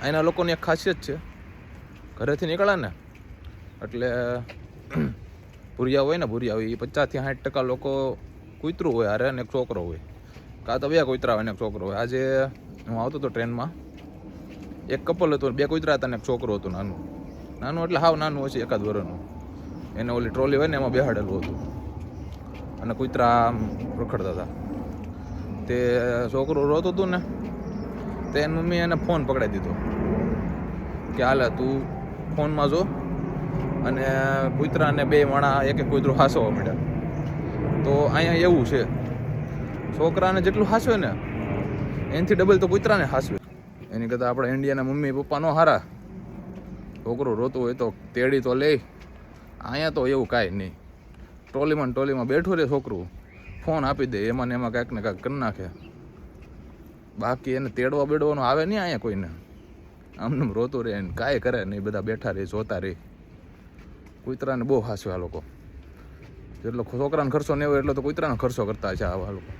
અહીંના લોકોની એક ખાસિયત છે, ઘરેથી નીકળ્યા ને એટલે ભૂરિયા હોય ને, ભૂરિયા હોય એ 50-60% લોકો કૂતરું હોય હારે અને એક છોકરો હોય, કાં તો 2 કૂતરા હોય ને એક છોકરો હોય. આજે હું આવતો હતો ટ્રેનમાં, એક કપલ હતું, 2 કૂતરા હતા ને એક છોકરો હતું નાનું નાનું, એટલે હાવ નાનું હશે 1 વર્ષનું. એને ઓલી ટ્રોલી હોય ને એમાં બેહાડેલું હતું અને કૂતરા આમ રખડતા હતા. તે છોકરું રોતું હતું ને તે એની મમ્મી એને ફોન પકડાવી દીધો કે હાલે તું ફોનમાં જો, અને કૂતરાને 2 માણા એક કૂતરું હાંસવા મળ્યા. તો અહીંયા એવું છે, છોકરાને જેટલું હાંસવે ને એનાથી ડબલ તો કૂતરાને હાંસવે. એની કરતાં આપણે ઇન્ડિયાના મમ્મી પપ્પા નો હારા, છોકરું રોતું હોય તો તેડી તો લે. અહીંયા તો એવું કાંઈ નહીં, ટોલીમાં બેઠું રહે છોકરું, ફોન આપી દે, એમાં ને એમાં કાંઈક ને કાંઈક કરી નાખે. બાકી એને તેડવા બેડવાનું આવે નહીં અહીંયા કોઈને, આમને રોતું રહે ને કાંઈ કરે નહીં, બધા બેઠા રહે જોતા રહે. કૂતરાને બહુ હાંસવે આ લોકો, જેટલો છોકરાને ખર્ચો નહીં હોય એટલો તો કૂતરાનો ખર્ચો કરતા છે આવા લોકો.